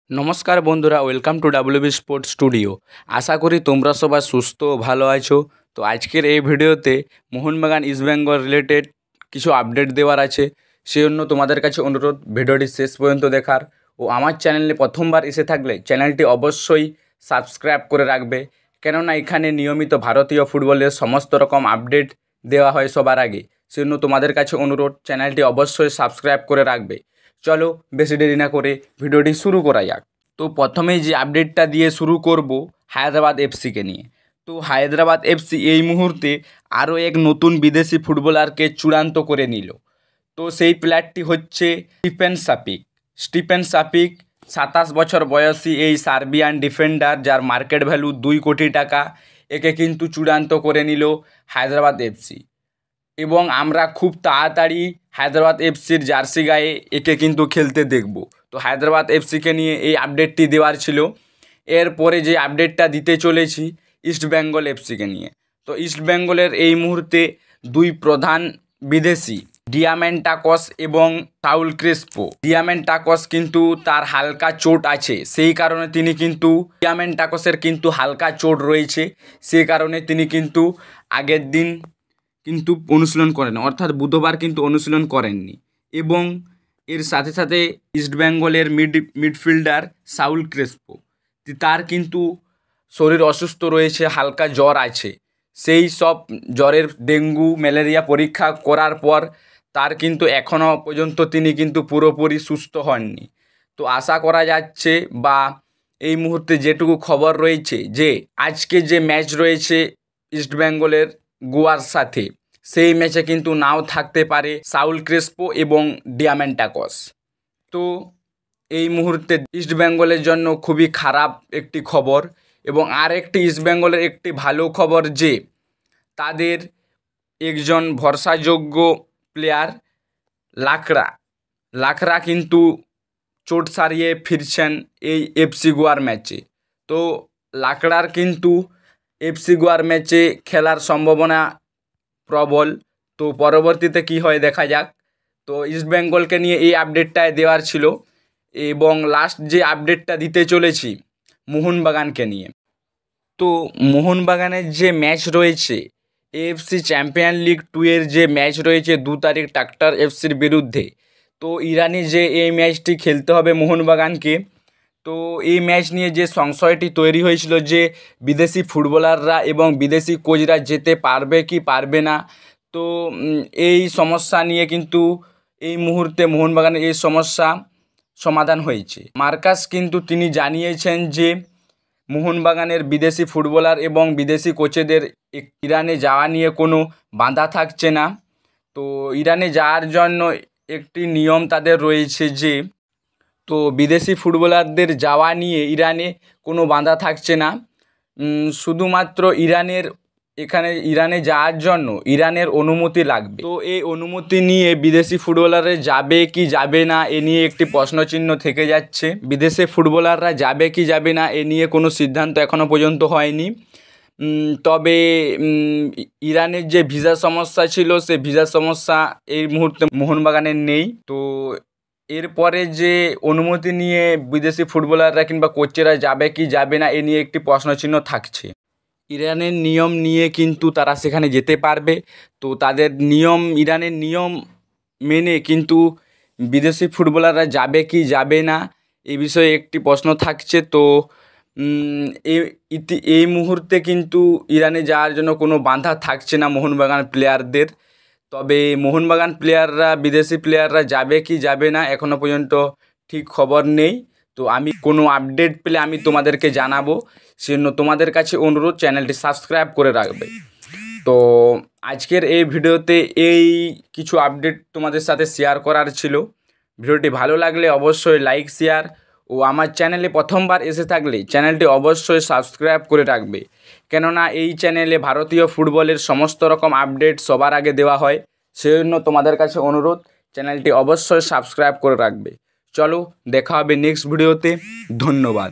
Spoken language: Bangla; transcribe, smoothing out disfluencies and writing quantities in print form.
নমস্কার বন্ধুরা, welcome to WB sports studio. আশা করি তোমরা সবাই সুস্থ ও ভালো আছো। তো আজকের এই ভিডিওতে মোহনবাগান ইস্টবেঙ্গল রিলেটেড কিছু আপডেট দেওয়ার আছে, সেজন্য তোমাদের কাছে অনুরোধ ভিডিওটি শেষ পর্যন্ত দেখার। ও আমার চ্যানেলে প্রথমবার এসে থাকলে চ্যানেলটি অবশ্যই সাবস্ক্রাইব করে রাখবে, কেননা এখানে নিয়মিত ভারতীয় ফুটবলের সমস্ত রকম আপডেট দেওয়া হয় সবার আগে। সেজন্য তোমাদের কাছে অনুরোধ, চ্যানেলটি অবশ্যই সাবস্ক্রাইব করে রাখবে। চলো বেশি দেরি না করে ভিডিওটি শুরু করা যাক। তো প্রথমেই যে আপডেটটা দিয়ে শুরু করব হায়দ্রাবাদ এফসিকে নিয়ে। তো হায়দ্রাবাদ এফসি এই মুহূর্তে আরও এক নতুন বিদেশি ফুটবলারকে চূড়ান্ত করে নিল। তো সেই প্লেয়ারটি হচ্ছে স্টিফেন সাপিক 27 বছর বয়সী এই সার্বিয়ান ডিফেন্ডার, যার মার্কেট ভ্যালু 2 কোটি টাকা। একে কিন্তু চূড়ান্ত করে নিল হায়দ্রাবাদ এফসি, এবং আমরা খুব তাড়াতাড়ি হায়দ্রাবাদ এফসির জার্সি গায়ে একে কিন্তু খেলতে দেখব। তো হায়দ্রাবাদ এফসিকে নিয়ে এই আপডেটটি দেওয়ার ছিল। এরপরে যে আপডেটটা দিতে চলেছি ইস্টবেঙ্গল এফসিকে নিয়ে। তো ইস্টবেঙ্গলের এই মুহূর্তে দুই প্রধান বিদেশি ডিয়ামেন্টাকস এবং সাউল ক্রেসপো। ডিয়ামেন্টাকস কিন্তু তার হালকা চোট আছে, সেই কারণে তিনি কিন্তু ডিয়ামেন্টাকসের কিন্তু হালকা চোট রয়েছে, সেই কারণে তিনি কিন্তু আগের দিন কিন্তু অনুশীলন করেন, অর্থাৎ বুধবার কিন্তু অনুশীলন করেননি। এবং এর সাথে সাথে ইস্টবেঙ্গলের মিডফিল্ডার সাউল ক্রেসপো, তার কিন্তু শরীর অসুস্থ রয়েছে, হালকা জ্বর আছে। সেই সব জ্বরের ডেঙ্গু ম্যালেরিয়া পরীক্ষা করার পর তার কিন্তু এখনও পর্যন্ত তিনি কিন্তু পুরোপুরি সুস্থ হননি। তো আশা করা যাচ্ছে, বা এই মুহূর্তে যেটুকু খবর রয়েছে, যে আজকে যে ম্যাচ রয়েছে ইস্টবেঙ্গলের গোয়ার সাথে, সেই ম্যাচে কিন্তু নাও থাকতে পারে সাউল ক্রেসপো এবং ডিয়ামেন্টাকস। তো এই মুহূর্তে ইস্টবেঙ্গলের জন্য খুবই খারাপ একটি খবর। এবং আর একটি ইস্টবেঙ্গলের একটি ভালো খবর, যে তাদের একজন ভরসাযোগ্য প্লেয়ার লাকড়া কিন্তু চোট সারিয়ে ফিরছেন এই এফসি গোয়ার ম্যাচে। তো লাকড়ার কিন্তু এফসি গোয়ার ম্যাচে খেলার সম্ভাবনা প্রবল। তো পরবর্তীতে কি হয় দেখা যাক। তো ইস্টবেঙ্গলকে নিয়ে এই আপডেটটাই দেওয়ার ছিল। এবং লাস্ট যে আপডেটটা দিতে চলেছি মোহনবাগানকে নিয়ে। তো মোহনবাগানের যে ম্যাচ রয়েছে এএফসি চ্যাম্পিয়ন লিগ 2 এর যে ম্যাচ রয়েছে 2 তারিখ টাক্টার এফসির বিরুদ্ধে, তো ইরানে যে এই ম্যাচটি খেলতে হবে মোহনবাগানকে। তো এই ম্যাচ নিয়ে যে সংশয়টি তৈরি হয়েছিল, যে বিদেশি ফুটবলাররা এবং বিদেশি কোচরা যেতে পারবে কি পারবে না, তো এই সমস্যা নিয়ে কিন্তু এই মুহূর্তে মোহনবাগানের এই সমস্যা সমাধান হয়েছে। মার্কাস কিন্তু তিনি জানিয়েছেন যে মোহনবাগানের বিদেশি ফুটবলার এবং বিদেশি কোচেদের ইরানে যাওয়া নিয়ে কোনো বাধা থাকছে না। তো ইরানে যাওয়ার জন্য একটি নিয়ম তাদের রয়েছে, যে তো বিদেশি ফুটবলারদের যাওয়া নিয়ে ইরানে কোনো বাধা থাকছে না। শুধুমাত্র ইরানে যাওয়ার জন্য ইরানের অনুমতি লাগবে। তো এই অনুমতি নিয়ে বিদেশি ফুটবলাররা যাবে কি যাবে না এ নিয়ে একটি প্রশ্নচিহ্ন থেকে যাচ্ছে। বিদেশে ফুটবলাররা যাবে কি যাবে না এ নিয়ে কোনো সিদ্ধান্ত এখনও পর্যন্ত হয়নি। তবে ইরানের যে ভিসা সমস্যা ছিল, সে ভিসা সমস্যা এই মুহূর্তে মোহনবাগানের নেই। তো এরপরে যে অনুমতি নিয়ে বিদেশি ফুটবলাররা কিংবা কোচেরা যাবে কি যাবে না এ নিয়ে একটি প্রশ্নচিহ্ন থাকছে। ইরানের নিয়ম নিয়ে কিন্তু তারা সেখানে যেতে পারবে। তো তাদের নিয়ম, ইরানের নিয়ম মেনে কিন্তু বিদেশি ফুটবলাররা যাবে কি যাবে না এই বিষয়ে একটি প্রশ্ন থাকছে। তো এই মুহূর্তে কিন্তু ইরানে যাওয়ার জন্য কোনো বাধা থাকছে না মোহনবাগান প্লেয়ারদের। তবে মোহনবাগান প্লেয়াররা, বিদেশি প্লেয়াররা যাবে কি যাবে না এখনও পর্যন্ত ঠিক খবর নেই। তো আমি কোনো আপডেট পেলে আমি তোমাদেরকে জানাবো, সেজন্য তোমাদের কাছে অনুরোধ চ্যানেলটি সাবস্ক্রাইব করে রাখবে। তো আজকের এই ভিডিওতে এই কিছু আপডেট তোমাদের সাথে শেয়ার করার ছিল। ভিডিওটি ভালো লাগলে অবশ্যই লাইক, শেয়ার, ও আমার চ্যানেলে প্রথমবার এসে থাকলে চ্যানেলটি অবশ্যই সাবস্ক্রাইব করে রাখবে, কেননা এই চ্যানেলে ভারতীয় ফুটবলের সমস্ত রকম আপডেট সবার আগে দেওয়া হয়। সেজন্য তোমাদের কাছে অনুরোধ, চ্যানেলটি অবশ্যই সাবস্ক্রাইব করে রাখবে। চলো দেখা হবে নেক্সট ভিডিওতে। ধন্যবাদ।